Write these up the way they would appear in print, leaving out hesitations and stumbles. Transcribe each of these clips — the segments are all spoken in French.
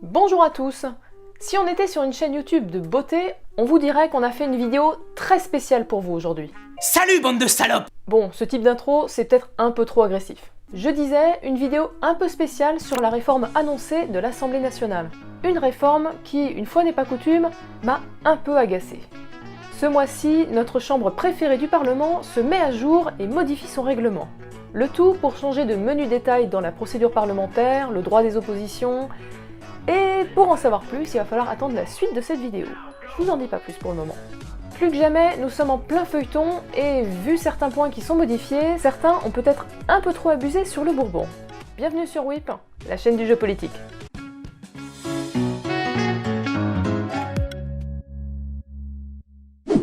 Bonjour à tous. Si on était sur une chaîne YouTube de beauté, on vous dirait qu'on a fait une vidéo très spéciale pour vous aujourd'hui. Salut bande de salopes! Bon, ce type d'intro, c'est peut-être un peu trop agressif. Je disais, une vidéo un peu spéciale sur la réforme annoncée de l'Assemblée nationale. Une réforme qui, une fois n'est pas coutume, m'a un peu agacée. Ce mois-ci, notre chambre préférée du Parlement se met à jour et modifie son règlement. Le tout pour changer de menus détails dans la procédure parlementaire, le droit des oppositions. Et pour en savoir plus, il va falloir attendre la suite de cette vidéo. Je vous en dis pas plus pour le moment. Plus que jamais, nous sommes en plein feuilleton et vu certains points qui sont modifiés, certains ont peut-être un peu trop abusé sur le Bourbon. Bienvenue sur WIP, la chaîne du jeu politique.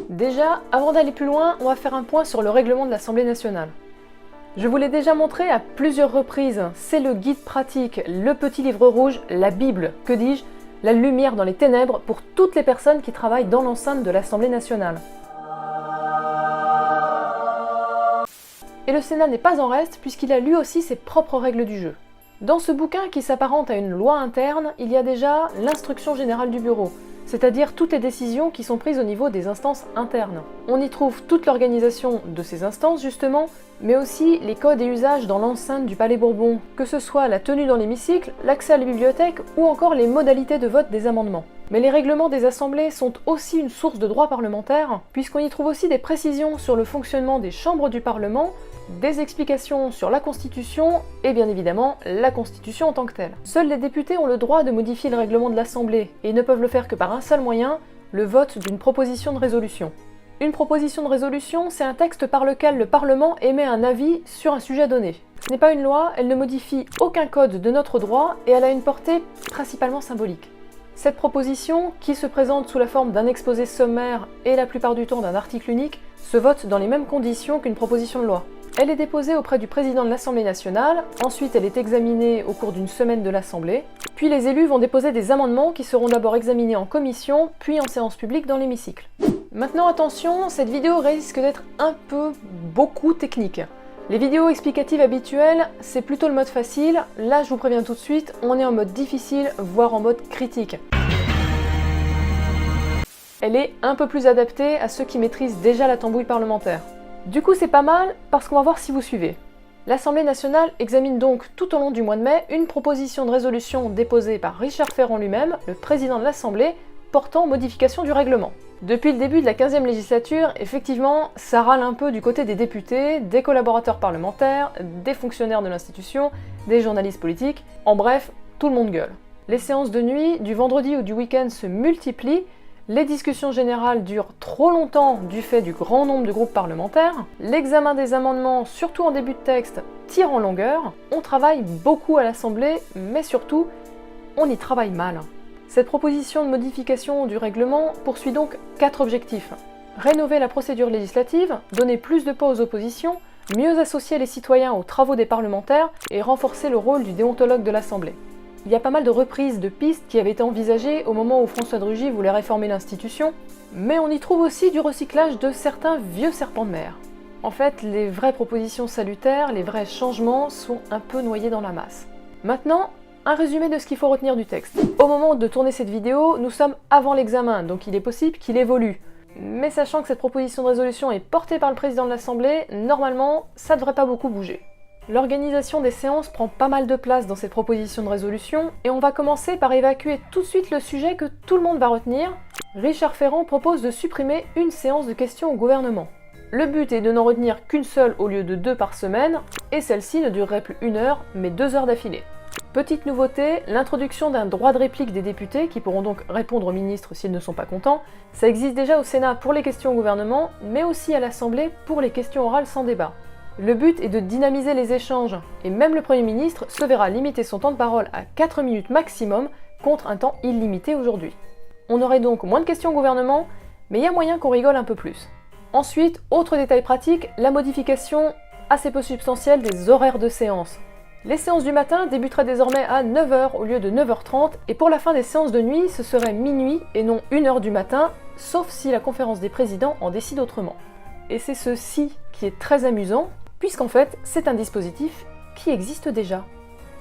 Déjà, avant d'aller plus loin, on va faire un point sur le règlement de l'Assemblée nationale. Je vous l'ai déjà montré à plusieurs reprises, c'est le guide pratique, le petit livre rouge, la Bible, que dis-je, la lumière dans les ténèbres pour toutes les personnes qui travaillent dans l'enceinte de l'Assemblée nationale. Et le Sénat n'est pas en reste puisqu'il a lui aussi ses propres règles du jeu. Dans ce bouquin qui s'apparente à une loi interne, il y a déjà l'instruction générale du bureau, c'est-à-dire toutes les décisions qui sont prises au niveau des instances internes. On y trouve toute l'organisation de ces instances justement, mais aussi les codes et usages dans l'enceinte du Palais Bourbon, que ce soit la tenue dans l'hémicycle, l'accès à la bibliothèque ou encore les modalités de vote des amendements. Mais les règlements des assemblées sont aussi une source de droit parlementaire, puisqu'on y trouve aussi des précisions sur le fonctionnement des chambres du Parlement, des explications sur la Constitution et bien évidemment la Constitution en tant que telle. Seuls les députés ont le droit de modifier le règlement de l'Assemblée et ne peuvent le faire que par un seul moyen, le vote d'une proposition de résolution. Une proposition de résolution, c'est un texte par lequel le Parlement émet un avis sur un sujet donné. Ce n'est pas une loi, elle ne modifie aucun code de notre droit et elle a une portée principalement symbolique. Cette proposition, qui se présente sous la forme d'un exposé sommaire et la plupart du temps d'un article unique, se vote dans les mêmes conditions qu'une proposition de loi. Elle est déposée auprès du président de l'Assemblée nationale, ensuite elle est examinée au cours d'une semaine de l'Assemblée, puis les élus vont déposer des amendements qui seront d'abord examinés en commission, puis en séance publique dans l'hémicycle. Maintenant attention, cette vidéo risque d'être beaucoup technique. Les vidéos explicatives habituelles, c'est plutôt le mode facile, là je vous préviens tout de suite, on est en mode difficile, voire en mode critique. Elle est un peu plus adaptée à ceux qui maîtrisent déjà la tambouille parlementaire. Du coup c'est pas mal, parce qu'on va voir si vous suivez. L'Assemblée nationale examine donc tout au long du mois de mai une proposition de résolution déposée par Richard Ferrand lui-même, le président de l'Assemblée, portant modification du règlement. Depuis le début de la 15e législature, effectivement, ça râle un peu du côté des députés, des collaborateurs parlementaires, des fonctionnaires de l'institution, des journalistes politiques, en bref, tout le monde gueule. Les séances de nuit, du vendredi ou du week-end se multiplient, les discussions générales durent trop longtemps du fait du grand nombre de groupes parlementaires, l'examen des amendements, surtout en début de texte, tire en longueur, on travaille beaucoup à l'Assemblée, mais surtout, on y travaille mal. Cette proposition de modification du règlement poursuit donc 4 objectifs. Rénover la procédure législative, donner plus de poids aux oppositions, mieux associer les citoyens aux travaux des parlementaires et renforcer le rôle du déontologue de l'Assemblée. Il y a pas mal de reprises de pistes qui avaient été envisagées au moment où François de Rugy voulait réformer l'institution, mais on y trouve aussi du recyclage de certains vieux serpents de mer. En fait, les vraies propositions salutaires, les vrais changements sont un peu noyés dans la masse. Maintenant, un résumé de ce qu'il faut retenir du texte. Au moment de tourner cette vidéo, nous sommes avant l'examen, donc il est possible qu'il évolue. Mais sachant que cette proposition de résolution est portée par le président de l'Assemblée, normalement, ça devrait pas beaucoup bouger. L'organisation des séances prend pas mal de place dans cette proposition de résolution, et on va commencer par évacuer tout de suite le sujet que tout le monde va retenir. Richard Ferrand propose de supprimer une séance de questions au gouvernement. Le but est de n'en retenir qu'une seule au lieu de 2 par semaine, et celle-ci ne durerait plus 1 heure, mais 2 heures d'affilée. Petite nouveauté, l'introduction d'un droit de réplique des députés qui pourront donc répondre aux ministres s'ils ne sont pas contents. Ça existe déjà au Sénat pour les questions au gouvernement, mais aussi à l'Assemblée pour les questions orales sans débat. Le but est de dynamiser les échanges, et même le Premier ministre se verra limiter son temps de parole à 4 minutes maximum contre un temps illimité aujourd'hui. On aurait donc moins de questions au gouvernement, mais il y a moyen qu'on rigole un peu plus. Ensuite, autre détail pratique, la modification assez peu substantielle des horaires de séance. Les séances du matin débuteraient désormais à 9 h au lieu de 9 h 30 et pour la fin des séances de nuit, ce serait minuit et non 1 h du matin, sauf si la conférence des présidents en décide autrement. Et c'est ceci qui est très amusant, puisqu'en fait, c'est un dispositif qui existe déjà.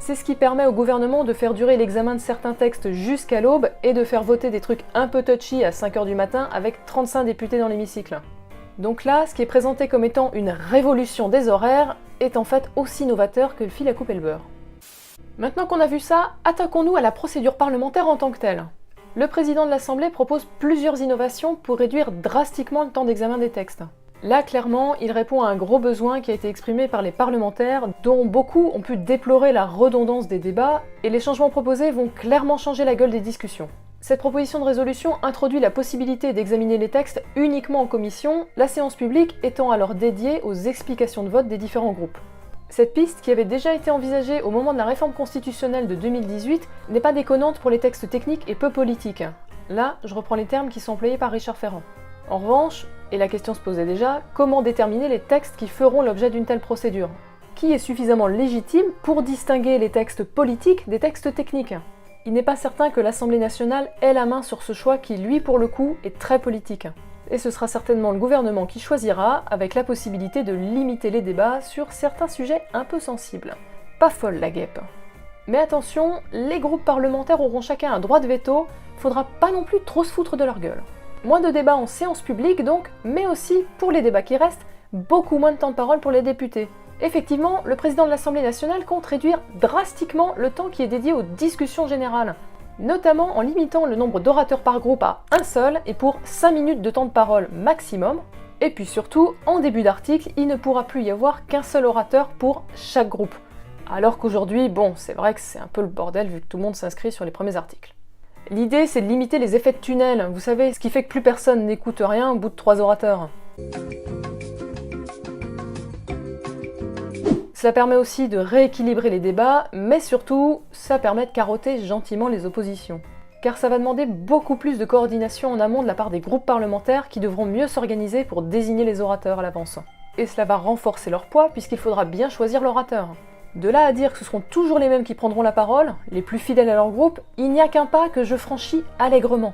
C'est ce qui permet au gouvernement de faire durer l'examen de certains textes jusqu'à l'aube et de faire voter des trucs un peu touchy à 5 h du matin avec 35 députés dans l'hémicycle. Donc là, ce qui est présenté comme étant une révolution des horaires est en fait aussi novateur que le fil à couper le beurre. Maintenant qu'on a vu ça, attaquons-nous à la procédure parlementaire en tant que telle. Le président de l'Assemblée propose plusieurs innovations pour réduire drastiquement le temps d'examen des textes. Là, clairement, il répond à un gros besoin qui a été exprimé par les parlementaires, dont beaucoup ont pu déplorer la redondance des débats, et les changements proposés vont clairement changer la gueule des discussions. Cette proposition de résolution introduit la possibilité d'examiner les textes uniquement en commission, la séance publique étant alors dédiée aux explications de vote des différents groupes. Cette piste, qui avait déjà été envisagée au moment de la réforme constitutionnelle de 2018, n'est pas déconnante pour les textes techniques et peu politiques. Là, je reprends les termes qui sont employés par Richard Ferrand. En revanche, et la question se posait déjà, comment déterminer les textes qui feront l'objet d'une telle procédure? Qui est suffisamment légitime pour distinguer les textes politiques des textes techniques? Il n'est pas certain que l'Assemblée nationale ait la main sur ce choix qui, lui, pour le coup, est très politique. Et ce sera certainement le gouvernement qui choisira, avec la possibilité de limiter les débats sur certains sujets un peu sensibles. Pas folle la guêpe. Mais attention, les groupes parlementaires auront chacun un droit de veto, faudra pas non plus trop se foutre de leur gueule. Moins de débats en séance publique donc, mais aussi, pour les débats qui restent, beaucoup moins de temps de parole pour les députés. Effectivement, le président de l'Assemblée nationale compte réduire drastiquement le temps qui est dédié aux discussions générales, notamment en limitant le nombre d'orateurs par groupe à un seul et pour 5 minutes de temps de parole maximum, et puis surtout, en début d'article, il ne pourra plus y avoir qu'un seul orateur pour chaque groupe. Alors qu'aujourd'hui, bon, c'est vrai que c'est un peu le bordel vu que tout le monde s'inscrit sur les premiers articles. L'idée, c'est de limiter les effets de tunnel, vous savez, ce qui fait que plus personne n'écoute rien au bout de 3 orateurs. Ça permet aussi de rééquilibrer les débats, mais surtout, ça permet de carotter gentiment les oppositions. Car ça va demander beaucoup plus de coordination en amont de la part des groupes parlementaires qui devront mieux s'organiser pour désigner les orateurs à l'avance. Et cela va renforcer leur poids puisqu'il faudra bien choisir l'orateur. De là à dire que ce seront toujours les mêmes qui prendront la parole, les plus fidèles à leur groupe, il n'y a qu'un pas que je franchis allègrement.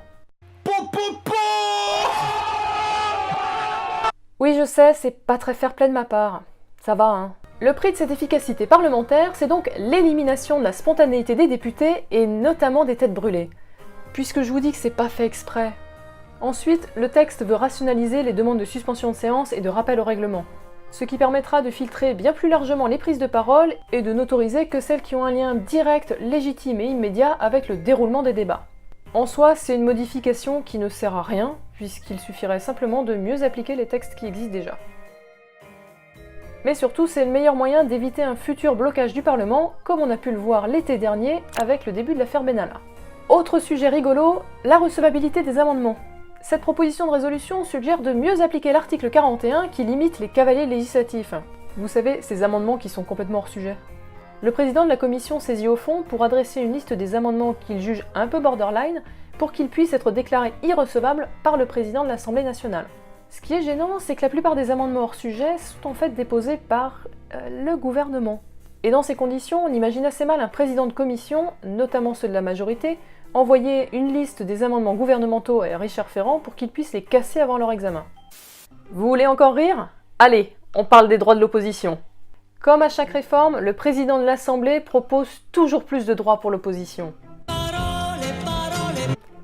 Oui, je sais, c'est pas très fair-play de ma part. Ça va, hein. Le prix de cette efficacité parlementaire, c'est donc l'élimination de la spontanéité des députés et notamment des têtes brûlées. Puisque je vous dis que c'est pas fait exprès. Ensuite, le texte veut rationaliser les demandes de suspension de séance et de rappel au règlement. Ce qui permettra de filtrer bien plus largement les prises de parole et de n'autoriser que celles qui ont un lien direct, légitime et immédiat avec le déroulement des débats. En soi, c'est une modification qui ne sert à rien, puisqu'il suffirait simplement de mieux appliquer les textes qui existent déjà. Mais surtout, c'est le meilleur moyen d'éviter un futur blocage du Parlement, comme on a pu le voir l'été dernier avec le début de l'affaire Benalla. Autre sujet rigolo, la recevabilité des amendements. Cette proposition de résolution suggère de mieux appliquer l'article 41 qui limite les cavaliers législatifs. Vous savez, ces amendements qui sont complètement hors sujet. Le président de la commission saisit au fond pour adresser une liste des amendements qu'il juge un peu borderline pour qu'ils puissent être déclarés irrecevables par le président de l'Assemblée nationale. Ce qui est gênant, c'est que la plupart des amendements hors sujet sont en fait déposés par le gouvernement. Et dans ces conditions, on imagine assez mal un président de commission, notamment ceux de la majorité, envoyer une liste des amendements gouvernementaux à Richard Ferrand pour qu'il puisse les casser avant leur examen. Vous voulez encore rire? Allez, on parle des droits de l'opposition. Comme à chaque réforme, le président de l'Assemblée propose toujours plus de droits pour l'opposition.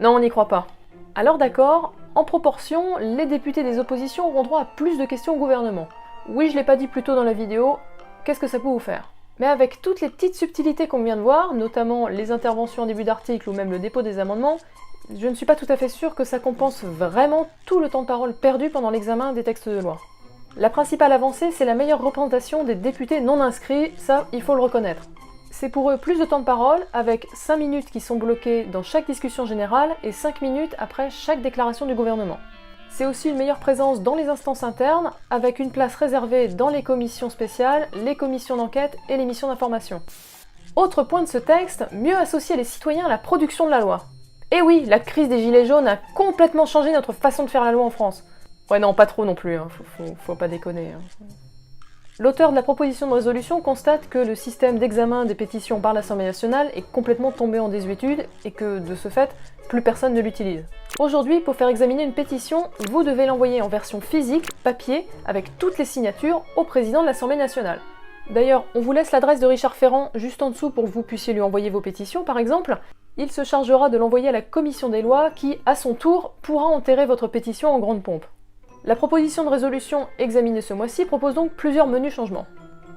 Non, on n'y croit pas. Alors d'accord, en proportion, les députés des oppositions auront droit à plus de questions au gouvernement. Oui, je l'ai pas dit plus tôt dans la vidéo, qu'est-ce que ça peut vous faire? Mais avec toutes les petites subtilités qu'on vient de voir, notamment les interventions en début d'article ou même le dépôt des amendements, je ne suis pas tout à fait sûre que ça compense vraiment tout le temps de parole perdu pendant l'examen des textes de loi. La principale avancée, c'est la meilleure représentation des députés non inscrits, ça, il faut le reconnaître. C'est pour eux plus de temps de parole, avec 5 minutes qui sont bloquées dans chaque discussion générale et 5 minutes après chaque déclaration du gouvernement. C'est aussi une meilleure présence dans les instances internes, avec une place réservée dans les commissions spéciales, les commissions d'enquête et les missions d'information. Autre point de ce texte, mieux associer les citoyens à la production de la loi. Et oui, la crise des gilets jaunes a complètement changé notre façon de faire la loi en France. Ouais non, pas trop non plus, hein. Faut pas déconner. Hein. L'auteur de la proposition de résolution constate que le système d'examen des pétitions par l'Assemblée nationale est complètement tombé en désuétude et que, de ce fait, plus personne ne l'utilise. Aujourd'hui, pour faire examiner une pétition, vous devez l'envoyer en version physique, papier, avec toutes les signatures, au président de l'Assemblée nationale. D'ailleurs, on vous laisse l'adresse de Richard Ferrand juste en dessous pour que vous puissiez lui envoyer vos pétitions par exemple. Il se chargera de l'envoyer à la commission des lois qui, à son tour, pourra enterrer votre pétition en grande pompe. La proposition de résolution examinée ce mois-ci propose donc plusieurs menus changements.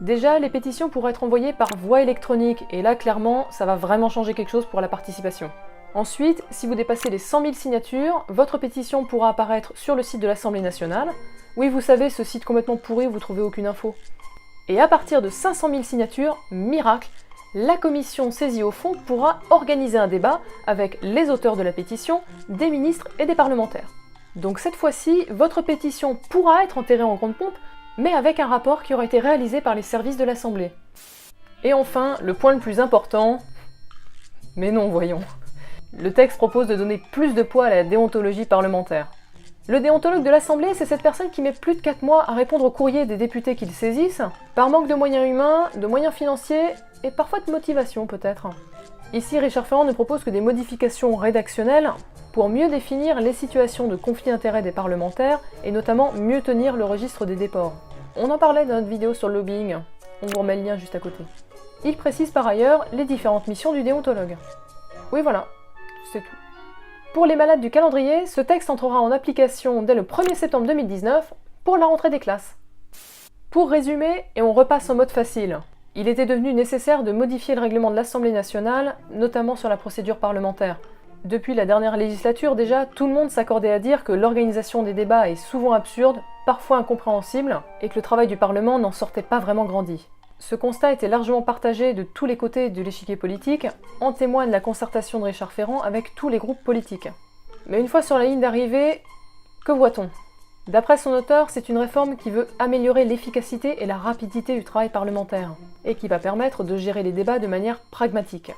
Déjà, les pétitions pourraient être envoyées par voie électronique, et là, clairement, ça va vraiment changer quelque chose pour la participation. Ensuite, si vous dépassez les 100 000 signatures, votre pétition pourra apparaître sur le site de l'Assemblée nationale. Oui, vous savez, ce site complètement pourri où vous trouvez aucune info. Et à partir de 500 000 signatures, miracle, la commission saisie au fond pourra organiser un débat avec les auteurs de la pétition, des ministres et des parlementaires. Donc cette fois-ci, votre pétition pourra être enterrée en grande pompe, mais avec un rapport qui aura été réalisé par les services de l'Assemblée. Et enfin, le point le plus important... Mais non, voyons. Le texte propose de donner plus de poids à la déontologie parlementaire. Le déontologue de l'Assemblée, c'est cette personne qui met plus de 4 mois à répondre au courrier des députés qui le saisissent, par manque de moyens humains, de moyens financiers, et parfois de motivation peut-être. Ici, Richard Ferrand ne propose que des modifications rédactionnelles pour mieux définir les situations de conflit d'intérêts des parlementaires et notamment mieux tenir le registre des déports. On en parlait dans notre vidéo sur le lobbying, on vous remet le lien juste à côté. Il précise par ailleurs les différentes missions du déontologue. Oui voilà, c'est tout. Pour les malades du calendrier, ce texte entrera en application dès le 1er septembre 2019 pour la rentrée des classes. Pour résumer, et on repasse en mode facile, il était devenu nécessaire de modifier le règlement de l'Assemblée nationale, notamment sur la procédure parlementaire. Depuis la dernière législature déjà, tout le monde s'accordait à dire que l'organisation des débats est souvent absurde, parfois incompréhensible, et que le travail du Parlement n'en sortait pas vraiment grandi. Ce constat était largement partagé de tous les côtés de l'échiquier politique, en témoigne la concertation de Richard Ferrand avec tous les groupes politiques. Mais une fois sur la ligne d'arrivée, que voit-on ? D'après son auteur, c'est une réforme qui veut améliorer l'efficacité et la rapidité du travail parlementaire, et qui va permettre de gérer les débats de manière pragmatique.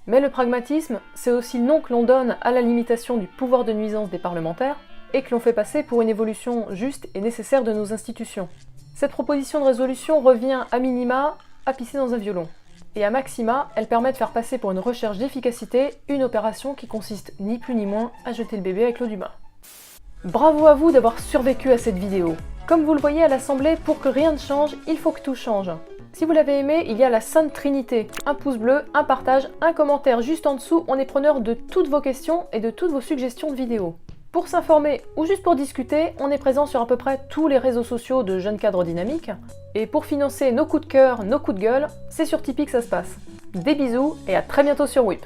Mais le pragmatisme, c'est aussi le nom que l'on donne à la limitation du pouvoir de nuisance des parlementaires, et que l'on fait passer pour une évolution juste et nécessaire de nos institutions. Cette proposition de résolution revient à minima à pisser dans un violon. Et à maxima, elle permet de faire passer pour une recherche d'efficacité une opération qui consiste ni plus ni moins à jeter le bébé avec l'eau du bain. Bravo à vous d'avoir survécu à cette vidéo. Comme vous le voyez à l'Assemblée, pour que rien ne change, il faut que tout change. Si vous l'avez aimé, il y a la Sainte Trinité. Un pouce bleu, un partage, un commentaire juste en dessous, on est preneur de toutes vos questions et de toutes vos suggestions de vidéos. Pour s'informer ou juste pour discuter, on est présent sur à peu près tous les réseaux sociaux de Jeunes Cadres Dynamiques. Et pour financer nos coups de cœur, nos coups de gueule, c'est sur Tipeee que ça se passe. Des bisous et à très bientôt sur WIP.